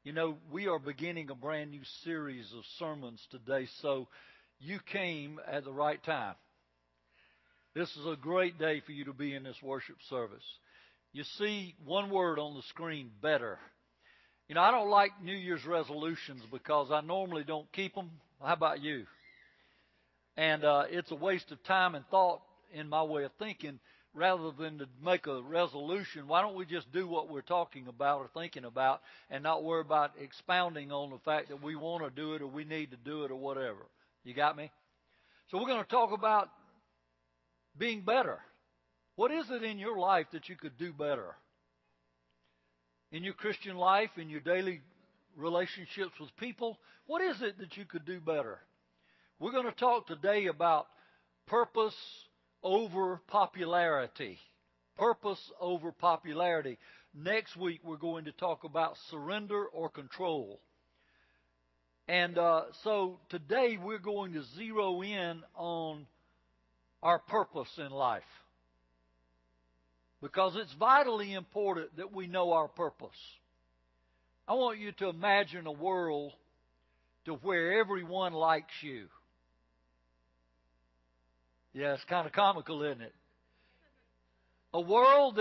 You know, we are beginning a brand new series of sermons today, so you came at the right time. This is a great day for you to be in this worship service. You see one word on the screen, better. You know, I don't like New Year's resolutions because I normally don't keep them. How about you? And it's a waste of time and thought in my way of thinking. Rather than to make a resolution, why don't we just do what we're talking about or thinking about and not worry about expounding on the fact that we want to do it or we need to do it or whatever. You got me? So we're going to talk about being better. What is it in your life that you could do better? In your Christian life, in your daily relationships with people, what is it that you could do better? We're going to talk today about purpose over popularity. Purpose over popularity. Next week we're going to talk about surrender or control. And so today we're going to zero in on our purpose in life. Because it's vitally important that we know our purpose. I want you to imagine a world to where everyone likes you. Yeah, it's kind of comical, isn't it? A world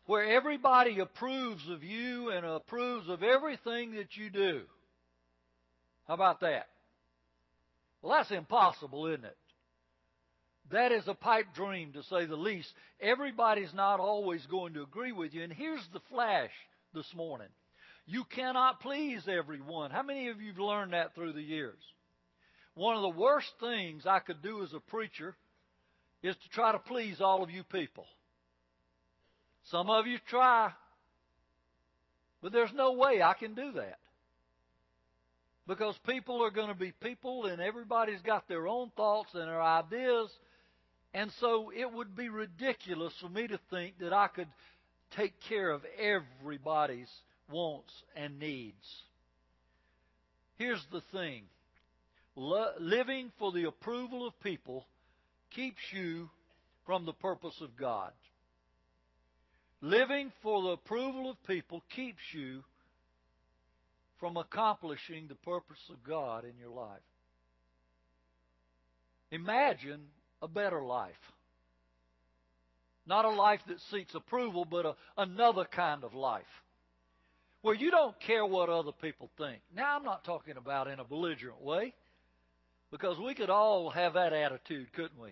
where everybody approves of you and approves of everything that you do. How about that? Well, that's impossible, isn't it? That is a pipe dream, to say the least. Everybody's not always going to agree with you. And here's the flash this morning. You cannot please everyone. How many of you have learned that through the years? One of the worst things I could do as a preacher is to try to please all of you people. Some of you try, but there's no way I can do that. Because people are going to be people and everybody's got their own thoughts and their ideas. And so it would be ridiculous for me to think that I could take care of everybody's wants and needs. Here's the thing. Living for the approval of people keeps you from the purpose of God. Living for the approval of people keeps you from accomplishing the purpose of God in your life. Imagine a better life. Not a life that seeks approval, but another kind of life. Where you don't care what other people think. Now, I'm not talking about in a belligerent way. Because we could all have that attitude, couldn't we?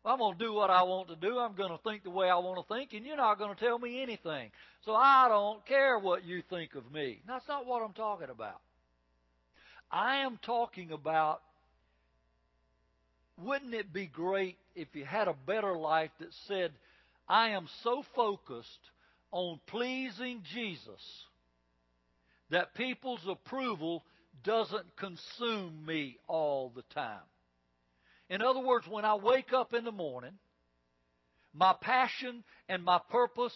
I'm going to do what I want to do. I'm going to think the way I want to think, and you're not going to tell me anything. So I don't care what you think of me. That's not what I'm talking about. I am talking about, wouldn't it be great if you had a better life that said, I am so focused on pleasing Jesus that people's approval doesn't consume me all the time. In other words, when I wake up in the morning, my passion and my purpose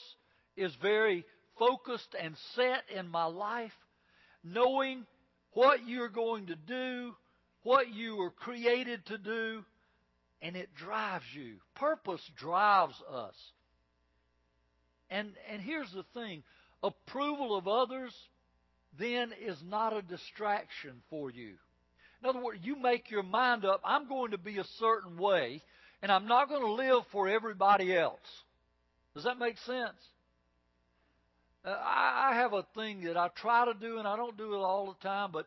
is very focused and set in my life, knowing what you're going to do, what you were created to do, and it drives you. Purpose drives us. And here's the thing. Approval of others then is not a distraction for you. In other words, you make your mind up, I'm going to be a certain way, and I'm not going to live for everybody else. Does that make sense? I have a thing that I try to do, and I don't do it all the time, but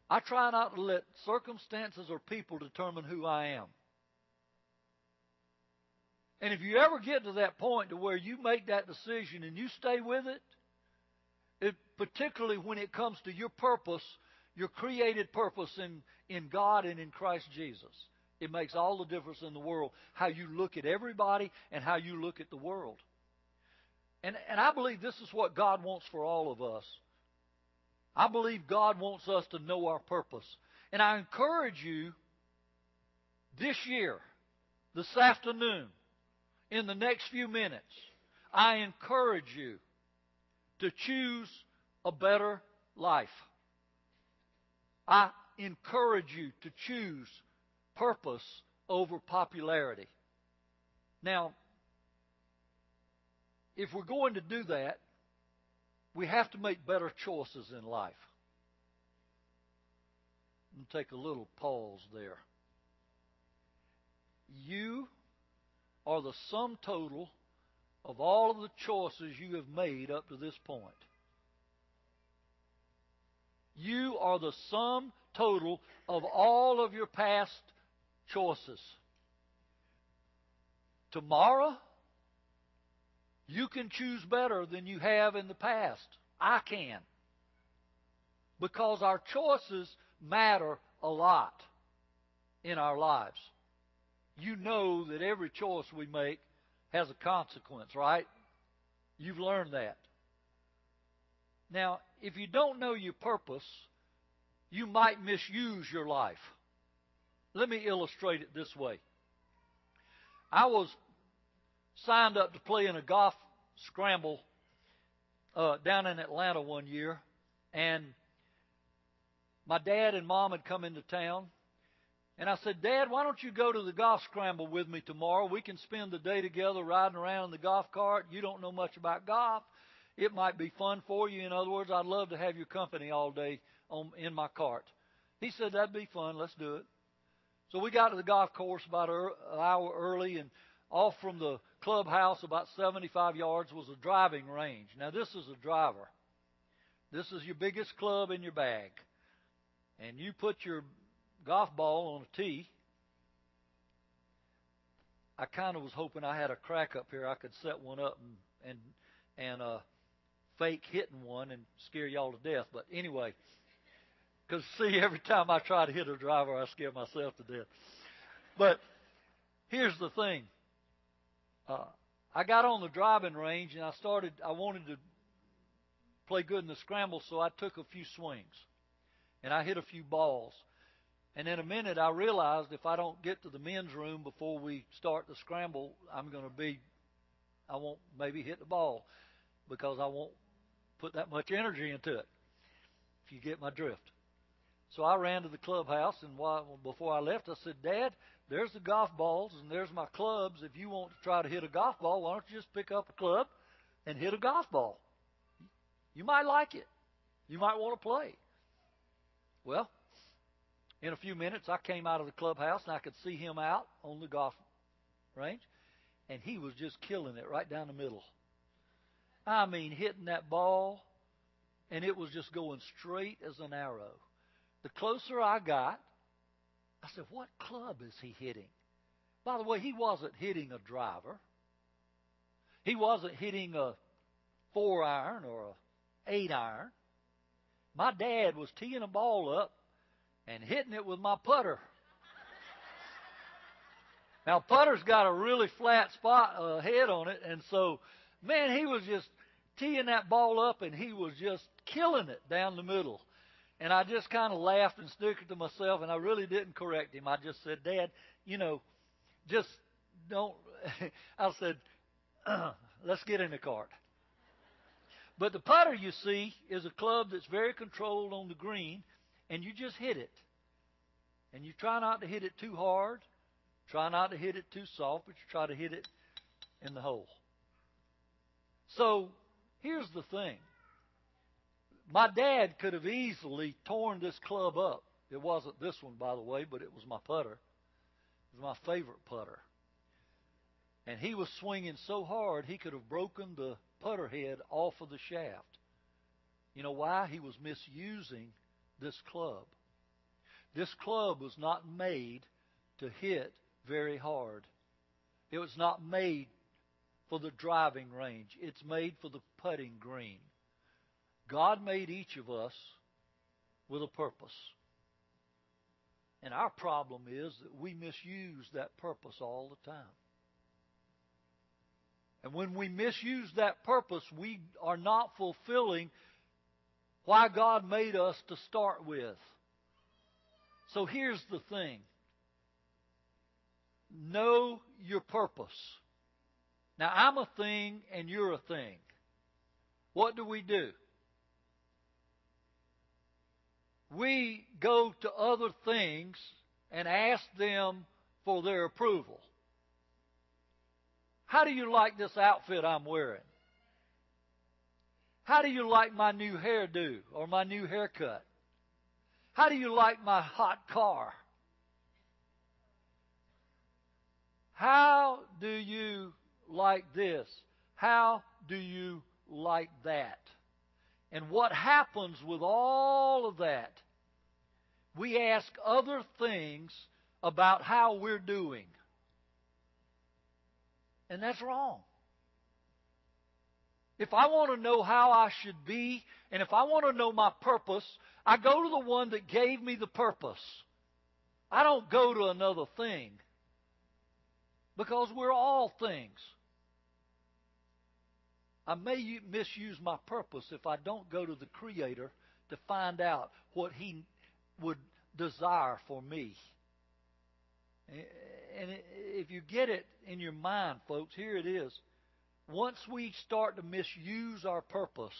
I try not to let circumstances or people determine who I am. And if you ever get to that point to where you make that decision and you stay with it, particularly when it comes to your purpose, your created purpose in God and in Christ Jesus. It makes all the difference in the world how you look at everybody and how you look at the world. And I believe this is what God wants for all of us. I believe God wants us to know our purpose. And I encourage you this year, this afternoon, in the next few minutes, I encourage you to choose a better life. I encourage you to choose purpose over popularity. Now, if we're going to do that, we have to make better choices in life. I'm going to take a little pause there. You are the sum total of all of the choices you have made up to this point. You are the sum total of all of your past choices. Tomorrow, you can choose better than you have in the past. I can. Because our choices matter a lot in our lives. You know that every choice we make has a consequence, right? You've learned that. Now, if you don't know your purpose, you might misuse your life. Let me illustrate it this way. I was signed up to play in a golf scramble down in Atlanta one year, and my dad and mom had come into town. And I said, Dad, why don't you go to the golf scramble with me tomorrow? We can spend the day together riding around in the golf cart. You don't know much about golf. It might be fun for you. In other words, I'd love to have your company all day in my cart. He said, that'd be fun. Let's do it. So we got to the golf course about an hour early, and off from the clubhouse about 75 yards was a driving range. Now, this is a driver. This is your biggest club in your bag. And you put your golf ball on a tee. I kind of was hoping I had a crack up here. I could set one up and fake hitting one and scare y'all to death. But anyway, because see, every time I try to hit a driver, I scare myself to death. But here's the thing. I got on the driving range and I wanted to play good in the scramble, so I took a few swings. And I hit a few balls. And in a minute, I realized if I don't get to the men's room before we start the scramble, I won't maybe hit the ball because I won't put that much energy into it, if you get my drift. So I ran to the clubhouse, and before I left, I said, Dad, there's the golf balls and there's my clubs. If you want to try to hit a golf ball, why don't you just pick up a club and hit a golf ball? You might like it. You might want to play. Well, in a few minutes, I came out of the clubhouse, and I could see him out on the golf range, and he was just killing it right down the middle. I mean, hitting that ball, and it was just going straight as an arrow. The closer I got, I said, what club is he hitting? By the way, he wasn't hitting a driver. He wasn't hitting a 4-iron or a 8-iron. My dad was teeing a ball up and hitting it with my putter. Now, putter's got a really flat head on it, and so, man, he was just teeing that ball up, and he was just killing it down the middle. And I just kind of laughed and snickered to myself, and I really didn't correct him. I just said, Dad, just don't. I said, let's get in the cart. But the putter, you see, is a club that's very controlled on the green, and you just hit it. And you try not to hit it too hard, try not to hit it too soft, but you try to hit it in the hole. So here's the thing. My dad could have easily torn this club up. It wasn't this one, by the way, but it was my putter. It was my favorite putter. And he was swinging so hard, he could have broken the putter head off of the shaft. You know why? He was misusing this club. This club was not made to hit very hard. It was not made for the driving range. It's made for the putting green. God made each of us with a purpose. And our problem is that we misuse that purpose all the time. And when we misuse that purpose, we are not fulfilling why God made us to start with. So here's the thing. Know your purpose. Now, I'm a thing and you're a thing. What do? We go to other things and ask them for their approval. How do you like this outfit I'm wearing? How do you like my new hairdo or my new haircut? How do you like my hot car? How do you like this? How do you like that? And what happens with all of that? We ask other things about how we're doing. And that's wrong. If I want to know how I should be, and if I want to know my purpose, I go to the one that gave me the purpose. I don't go to another thing. Because we're all things. I may misuse my purpose if I don't go to the Creator to find out what He would desire for me. And if you get it in your mind, folks, here it is. Once we start to misuse our purpose,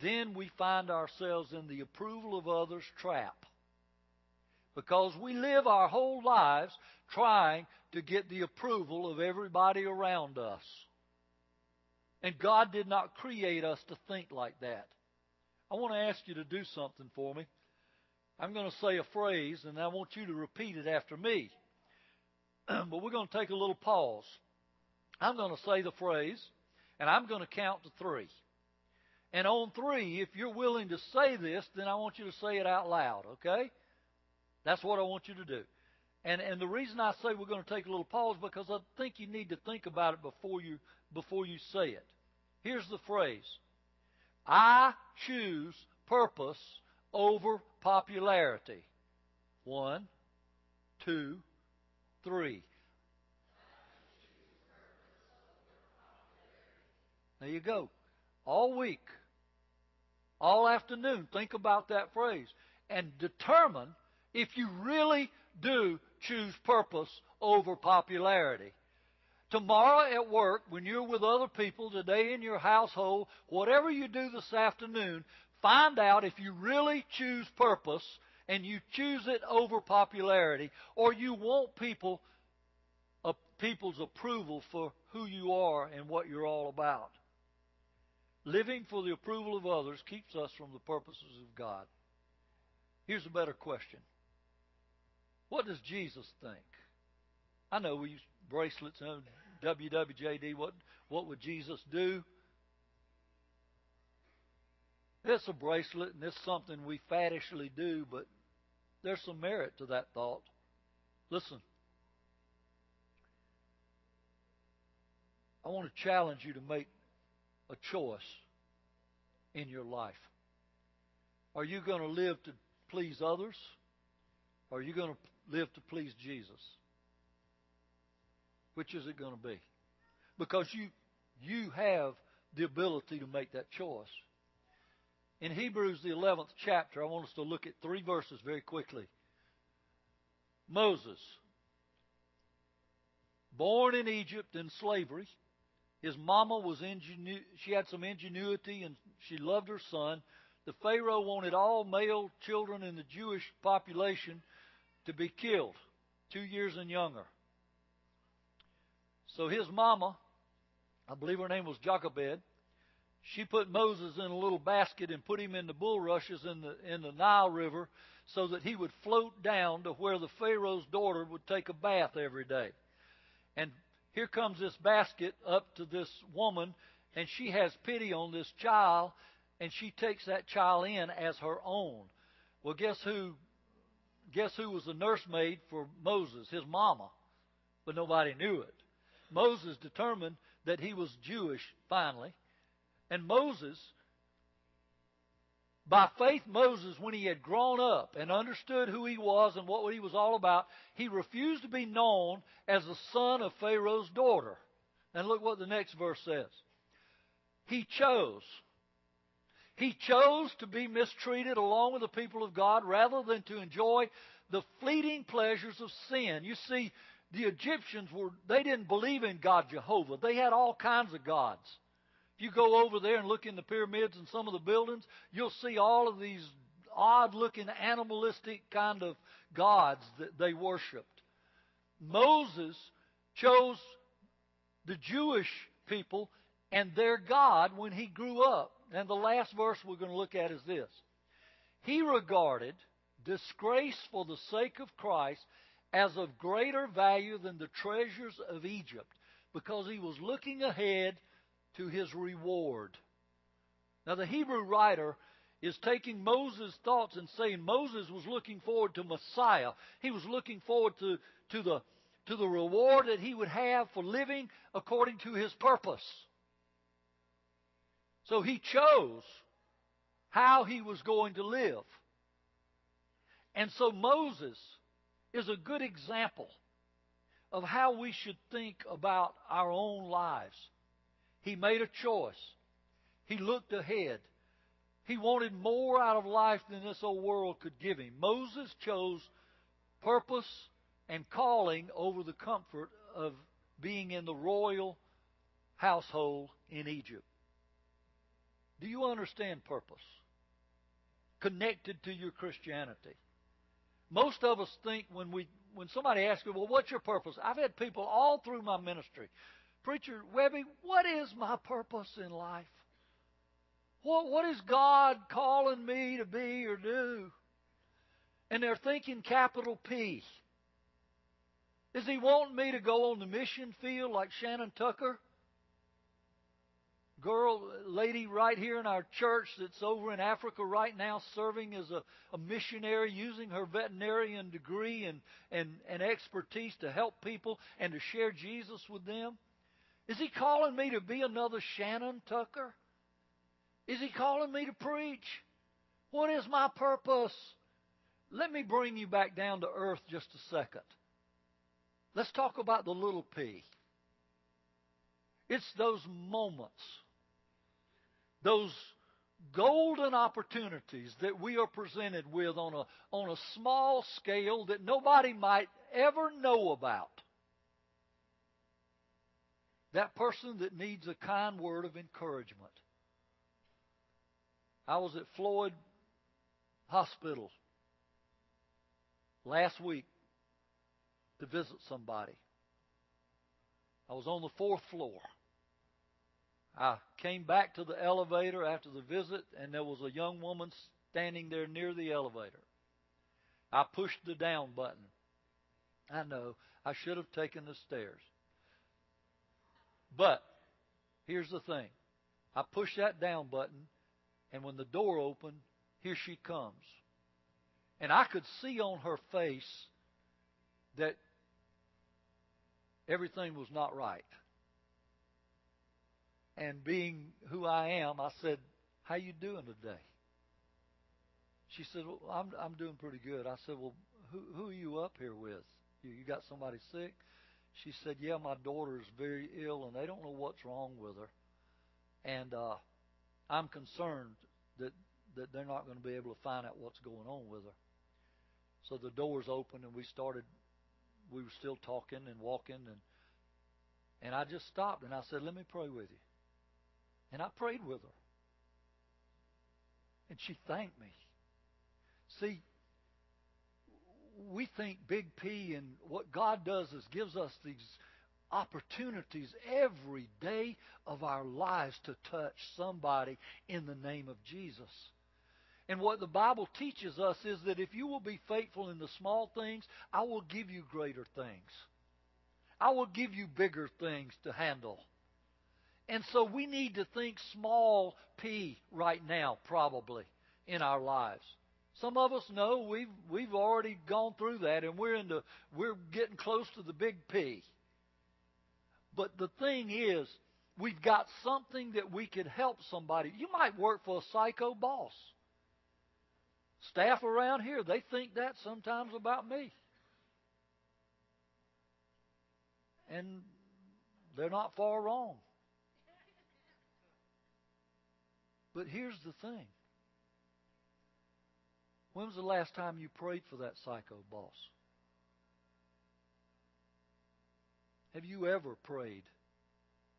then we find ourselves in the approval of others trap. Because we live our whole lives trying to get the approval of everybody around us. And God did not create us to think like that. I want to ask you to do something for me. I'm going to say a phrase, and I want you to repeat it after me. But we're going to take a little pause. I'm going to say the phrase, and I'm going to count to 3. And on 3, if you're willing to say this, then I want you to say it out loud, okay? That's what I want you to do. And the reason I say we're going to take a little pause because I think you need to think about it before you say it. Here's the phrase. I choose purpose over popularity. 1, 2, 3. There you go. All week, all afternoon, think about that phrase and determine if you really do choose purpose over popularity. Tomorrow at work, when you're with other people, today in your household, whatever you do this afternoon, find out if you really choose purpose and you choose it over popularity, or you want people's approval for who you are and what you're all about. Living for the approval of others keeps us from the purposes of God. Here's a better question. What does Jesus think? I know we use bracelets and WWJD. What would Jesus do? It's a bracelet and it's something we fattishly do, but there's some merit to that thought. Listen. I want to challenge you to make a choice in your life. Are you going to live to please others? Or are you going to live to please Jesus? Which is it going to be? Because you have the ability to make that choice. In Hebrews, the 11th chapter, I want us to look at 3 verses very quickly. Moses, born in Egypt in slavery. His mama she had some ingenuity and she loved her son. The Pharaoh wanted all male children in the Jewish population to be killed, 2 years and younger. So his mama, I believe her name was Jochebed, she put Moses in a little basket and put him in the bulrushes in the Nile River so that he would float down to where the Pharaoh's daughter would take a bath every day. And here comes this basket up to this woman, and she has pity on this child, and she takes that child in as her own. Well, guess who was the nursemaid for Moses? His mama. But nobody knew it. Moses determined that he was Jewish finally. And Moses, by faith Moses, when he had grown up and understood who he was and what he was all about, he refused to be known as the son of Pharaoh's daughter. And look what the next verse says. He chose to be mistreated along with the people of God rather than to enjoy the fleeting pleasures of sin. You see, the Egyptians they didn't believe in God Jehovah. They had all kinds of gods. If you go over there and look in the pyramids and some of the buildings, you'll see all of these odd-looking animalistic kind of gods that they worshipped. Moses chose the Jewish people and their God when he grew up. And the last verse we're going to look at is this. He regarded disgrace for the sake of Christ as of greater value than the treasures of Egypt, because he was looking ahead to his reward. Now, the Hebrew writer is taking Moses' thoughts and saying Moses was looking forward to Messiah. He was looking forward to the reward that he would have for living according to his purpose. So he chose how he was going to live. And so Moses is a good example of how we should think about our own lives. He made a choice. He looked ahead. He wanted more out of life than this old world could give him. Moses chose purpose and calling over the comfort of being in the royal household in Egypt. Do you understand purpose? Connected to your Christianity. Most of us think when somebody asks you, well, what's your purpose? I've had people all through my ministry. Preacher Webby, what is my purpose in life? What is God calling me to be or do? And they're thinking capital P. Is he wanting me to go on the mission field like Shannon Tucker? Lady right here in our church that's over in Africa right now serving as a missionary, using her veterinarian degree and expertise to help people and to share Jesus with them. Is he calling me to be another Shannon Tucker? Is he calling me to preach? What is my purpose? Let me bring you back down to earth just a second. Let's talk about the little p. It's those moments, those golden opportunities that we are presented with on a small scale that nobody might ever know about. That person that needs a kind word of encouragement. I was at Floyd Hospital last week to visit somebody. I was on the 4th floor. I came back to the elevator after the visit, and there was a young woman standing there near the elevator. I pushed the down button. I know, I should have taken the stairs. But here's the thing. I pushed that down button, and when the door opened, here she comes. And I could see on her face that everything was not right. And being who I am, I said, "How you doing today?" She said, "Well, I'm doing pretty good." I said, "Well, who are you up here with? You got somebody sick?" She said, "Yeah, my daughter is very ill, and they don't know what's wrong with her. And I'm concerned that they're not going to be able to find out what's going on with her." So the doors opened, and we were still talking and walking, and I just stopped, and I said, "Let me pray with you." And I prayed with her. And she thanked me. See, we think big P, and what God does is gives us these opportunities every day of our lives to touch somebody in the name of Jesus. And what the Bible teaches us is that if you will be faithful in the small things, I will give you greater things. I will give you bigger things to handle. And so we need to think small p right now, probably, in our lives. Some of us know we've already gone through that, and we're getting close to the big P. But the thing is, we've got something that we could help somebody. You might work for a psycho boss. Staff around here, they think that sometimes about me. And they're not far wrong. But here's the thing. When was the last time you prayed for that psycho boss? Have you ever prayed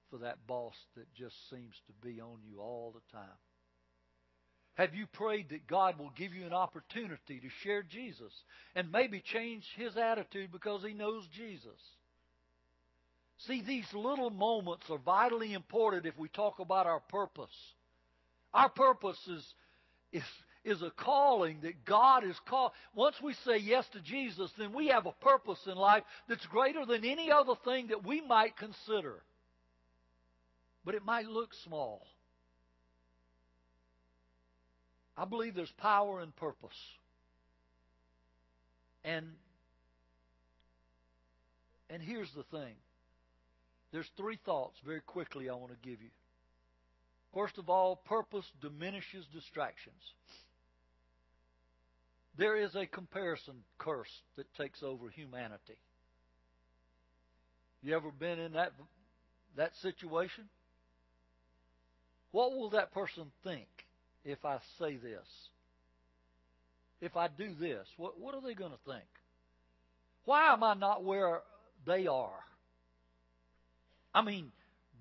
for that boss that just seems to be on you all the time? Have you prayed that God will give you an opportunity to share Jesus and maybe change his attitude because he knows Jesus? See, these little moments are vitally important if we talk about our purpose. Our purpose is a calling that God is called. Once we say yes to Jesus, then we have a purpose in life that's greater than any other thing that we might consider. But it might look small. I believe there's power in purpose. And here's the thing. There's three thoughts very quickly I want to give you. First of all, purpose diminishes distractions. There is a comparison curse that takes over humanity. You ever been in that situation? What will that person think if I say this? If I do this, what are they going to think? Why am I not where they are? I mean,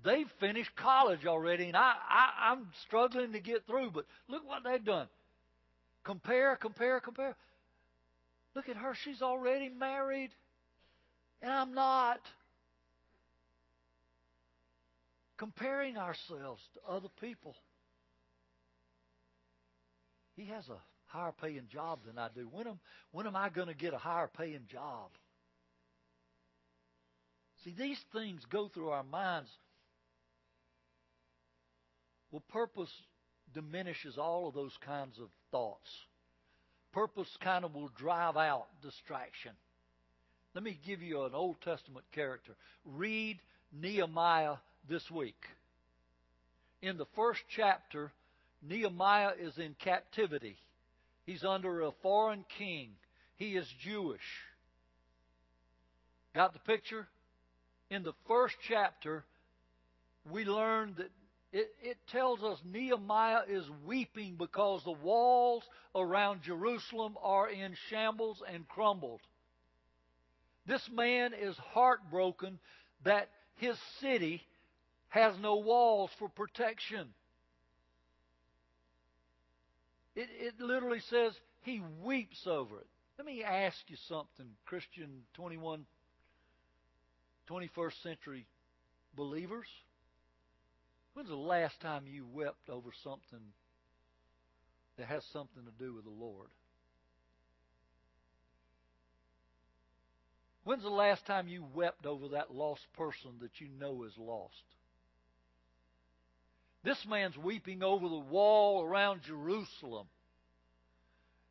they've finished college already, and I'm struggling to get through, but look what they've done. Compare. Look at her. She's already married, and I'm not. Comparing ourselves to other people. He has a higher paying job than I do. When am I going to get a higher paying job? See, these things go through our minds. Well, purpose diminishes all of those kinds of thoughts. Purpose kind of will drive out distraction. Let me give you an Old Testament character. Read Nehemiah this week. In the first chapter, Nehemiah is in captivity. He's under a foreign king. He is Jewish. Got the picture? In the first chapter, we learn that it tells us Nehemiah is weeping because the walls around Jerusalem are in shambles and crumbled. This man is heartbroken that his city has no walls for protection. It literally says he weeps over it. Let me ask you something, Christian 21st century believers. When's the last time you wept over something that has something to do with the Lord? When's the last time you wept over that lost person that you know is lost? This man's weeping over the wall around Jerusalem.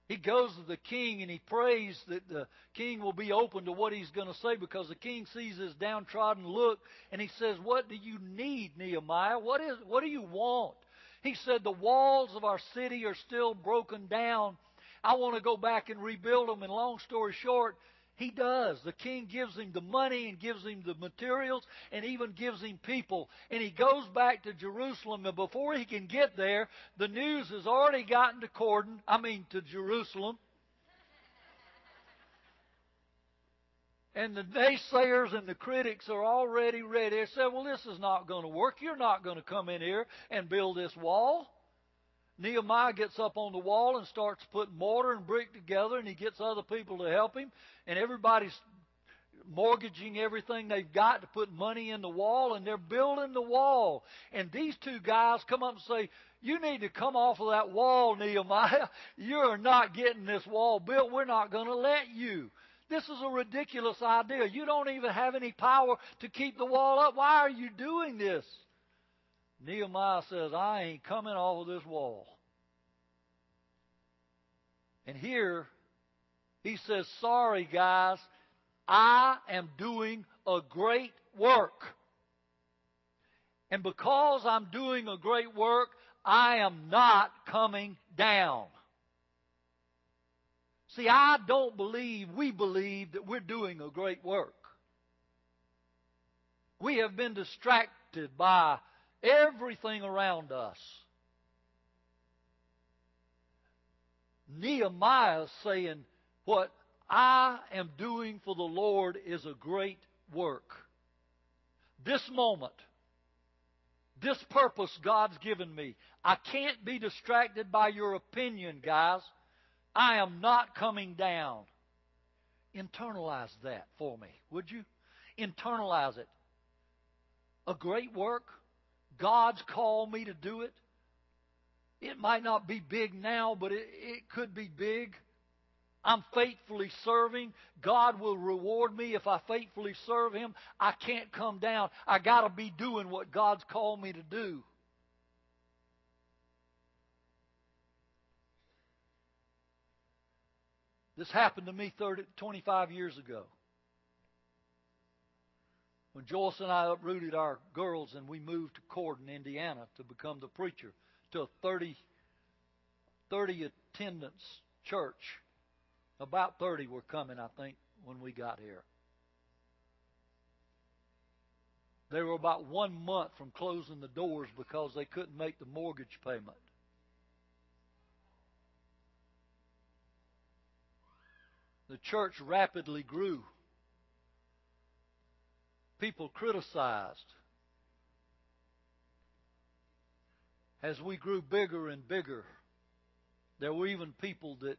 He goes to the king and he prays that the king will be open to what he's going to say, because the king sees his downtrodden look and he says, "What do you need, Nehemiah? What do you want?" He said, "The walls of our city are still broken down. I want to go back and rebuild them." And long story short, he does. The king gives him the money and gives him the materials and even gives him people. And he goes back to Jerusalem. And before he can get there, the news has already gotten to Jerusalem. And the naysayers and the critics are already ready. They said, "Well, this is not going to work. You're not going to come in here and build this wall." Nehemiah gets up on the wall and starts putting mortar and brick together, and he gets other people to help him, and everybody's mortgaging everything they've got to put money in the wall, and they're building the wall. And these two guys come up and say, "You need to come off of that wall, Nehemiah. You're not getting this wall built. We're not going to let you. This is a ridiculous idea. You don't even have any power to keep the wall up. Why are you doing this?" Nehemiah says, "I ain't coming off of this wall." And here he says, "Sorry, guys, I am doing a great work. And because I'm doing a great work, I am not coming down." See, we believe that we're doing a great work. We have been distracted by everything around us. Nehemiah is saying, what I am doing for the Lord is a great work. This moment, this purpose God's given me, I can't be distracted by your opinion, guys. I am not coming down. Internalize that for me, would you? Internalize it. a great work. God's called me to do it. It might not be big now, but it could be big. I'm faithfully serving. God will reward me if I faithfully serve Him. I can't come down. I got to be doing what God's called me to do. This happened to me 25 years ago. When Joyce and I uprooted our girls and we moved to Corden, Indiana to become the preacher to a 30 attendance church. About 30 were coming, I think, when we got here. They were about 1 month from closing the doors because they couldn't make the mortgage payment. The church rapidly grew. People criticized. As we grew bigger and bigger, there were even people that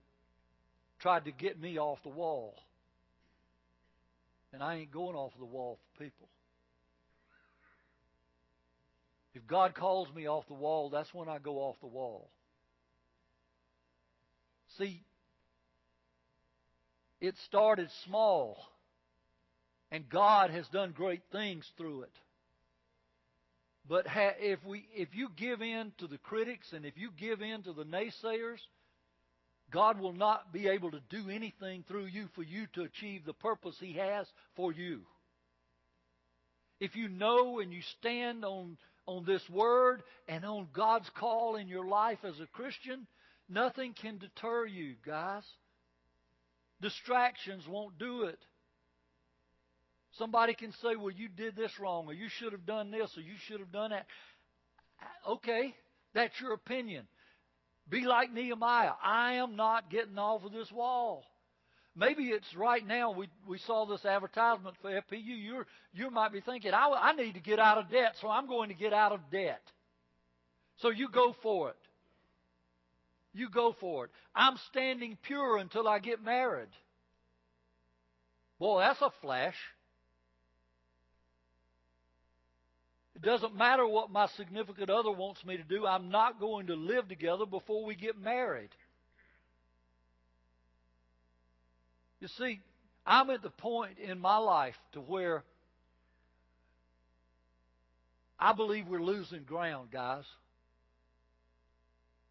tried to get me off the wall. And I ain't going off the wall for people. If God calls me off the wall, that's when I go off the wall. See, it started small, and God has done great things through it. But if you give in to the critics and if you give in to the naysayers, God will not be able to do anything through you for you to achieve the purpose He has for you. If you know and you stand on this Word and on God's call in your life as a Christian, nothing can deter you, guys. Distractions won't do it. Somebody can say, well, you did this wrong, or you should have done this, or you should have done that. Okay, that's your opinion. Be like Nehemiah. I am not getting off of this wall. Maybe it's right now. We saw this advertisement for FPU. You might be thinking, I need to get out of debt, so I'm going to get out of debt. So you go for it. You go for it. I'm standing pure until I get married. Boy, that's a flash. It doesn't matter what my significant other wants me to do. I'm not going to live together before we get married. You see, I'm at the point in my life to where I believe we're losing ground, guys.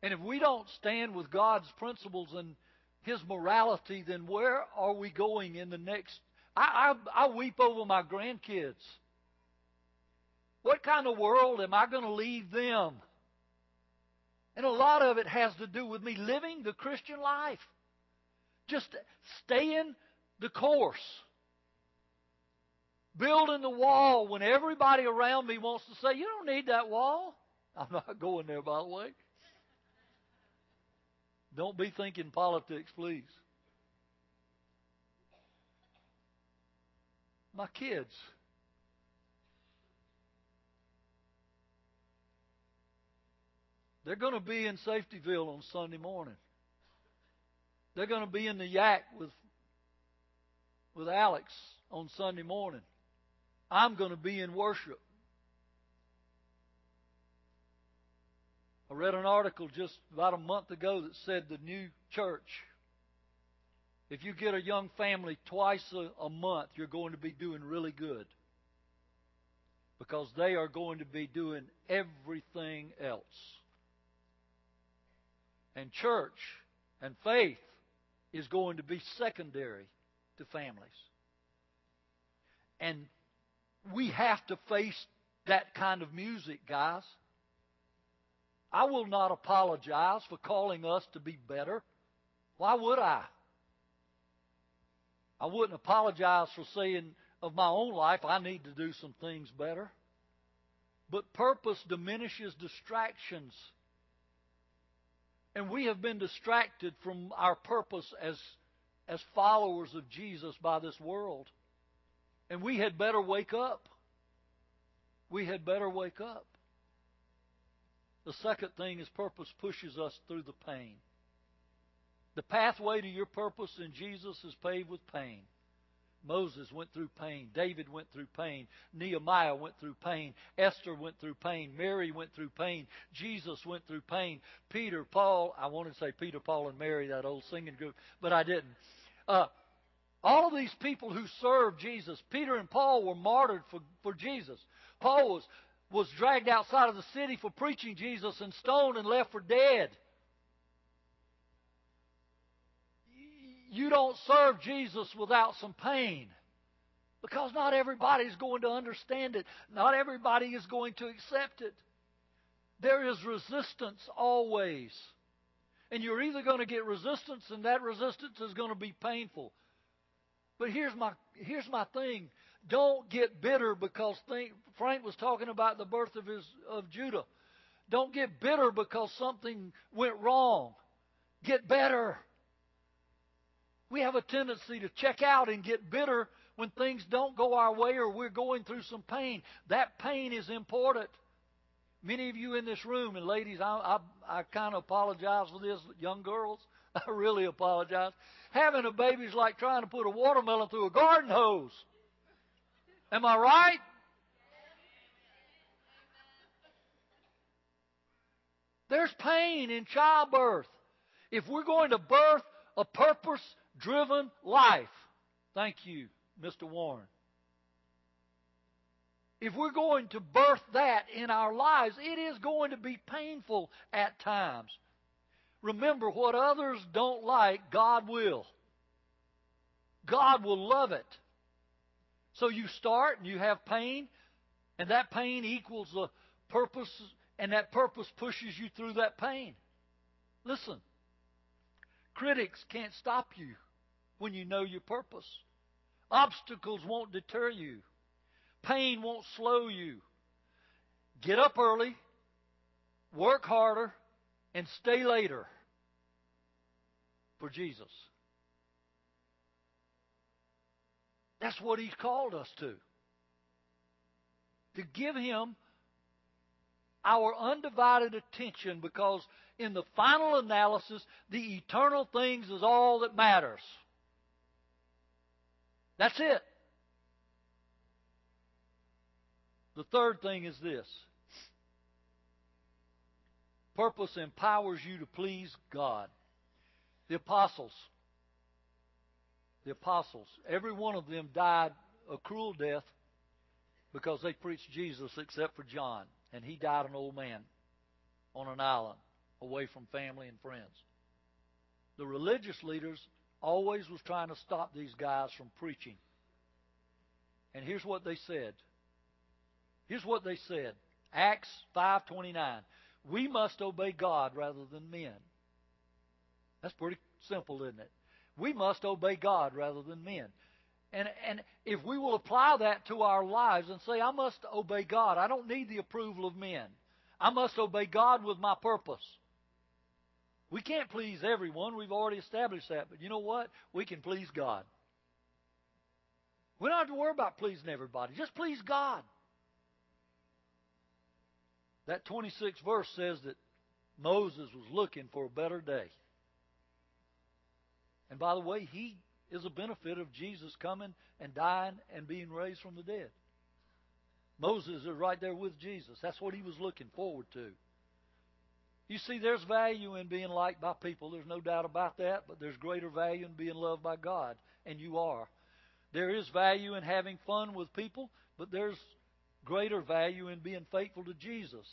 And if we don't stand with God's principles and His morality, then where are we going in the next? I weep over my grandkids. What kind of world am I going to leave them? And a lot of it has to do with me living the Christian life. Just staying the course. Building the wall when everybody around me wants to say, you don't need that wall. I'm not going there, by the way. Don't be thinking politics, please. My kids. They're going to be in Safetyville on Sunday morning. They're going to be in the Yak with Alex on Sunday morning. I'm going to be in worship. I read an article just about a month ago that said the new church, if you get a young family twice a month, you're going to be doing really good. Because they are going to be doing everything else. And church and faith is going to be secondary to families. And we have to face that kind of music, guys. I will not apologize for calling us to be better. Why would I? I wouldn't apologize for saying of my own life I need to do some things better. But purpose diminishes distractions. And we have been distracted from our purpose as followers of Jesus by this world. And we had better wake up. We had better wake up. The second thing is purpose pushes us through the pain. The pathway to your purpose in Jesus is paved with pain. Moses went through pain. David went through pain. Nehemiah went through pain. Esther went through pain. Mary went through pain. Jesus went through pain. Peter, Paul, I wanted to say Peter, Paul, and Mary, that old singing group, but I didn't. All of these people who served Jesus, Peter and Paul were martyred for Jesus. Paul was dragged outside of the city for preaching Jesus and stoned and left for dead. You don't serve Jesus without some pain, because not everybody is going to understand it. Not everybody is going to accept it. There is resistance always. And you're either going to get resistance, and that resistance is going to be painful. But here's my thing. Don't get bitter because Frank was talking about the birth of Judah. Don't get bitter because something went wrong. Get better. We have a tendency to check out and get bitter when things don't go our way or we're going through some pain. That pain is important. Many of you in this room, and ladies, I kind of apologize for this, young girls. I really apologize. Having a baby is like trying to put a watermelon through a garden hose. Am I right? There's pain in childbirth. If we're going to birth a purpose-driven life, thank you, Mr. Warren. If we're going to birth that in our lives, it is going to be painful at times. Remember, what others don't like, God will. God will love it. So you start and you have pain, and that pain equals a purpose, and that purpose pushes you through that pain. Listen, critics can't stop you when you know your purpose. Obstacles won't deter you. Pain won't slow you. Get up early, work harder, and stay later for Jesus. That's what He's called us to. To give Him our undivided attention, because in the final analysis, the eternal things is all that matters. That's it. The third thing is this. Purpose empowers you to please God. The apostles, every one of them died a cruel death because they preached Jesus except for John. And he died an old man on an island away from family and friends. The religious leaders always was trying to stop these guys from preaching. And here's what they said. Acts 5:29. We must obey God rather than men. That's pretty simple, isn't it? We must obey God rather than men. And if we will apply that to our lives and say, I must obey God. I don't need the approval of men. I must obey God with my purpose. We can't please everyone. We've already established that. But you know what? We can please God. We don't have to worry about pleasing everybody. Just please God. That 26th verse says that Moses was looking for a better day. And by the way, he is a benefit of Jesus coming and dying and being raised from the dead. Moses is right there with Jesus. That's what he was looking forward to. You see, there's value in being liked by people. There's no doubt about that. But there's greater value in being loved by God. And you are. There is value in having fun with people. But there's greater value in being faithful to Jesus.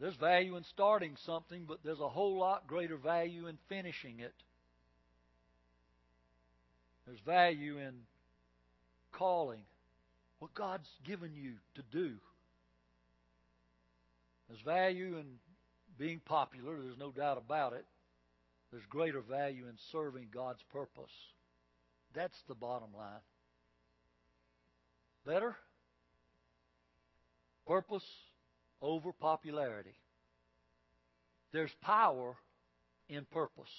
There's value in starting something, but there's a whole lot greater value in finishing it. There's value in calling what God's given you to do. There's value in being popular. There's no doubt about it. There's greater value in serving God's purpose. That's the bottom line. Better? Purpose over popularity. There's power in purpose.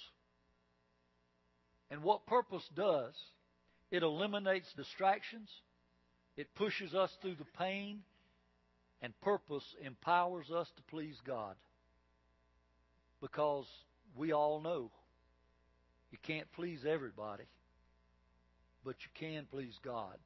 And what purpose does, it eliminates distractions. It pushes us through the pain. And purpose empowers us to please God. Because we all know you can't please everybody. but you can please God.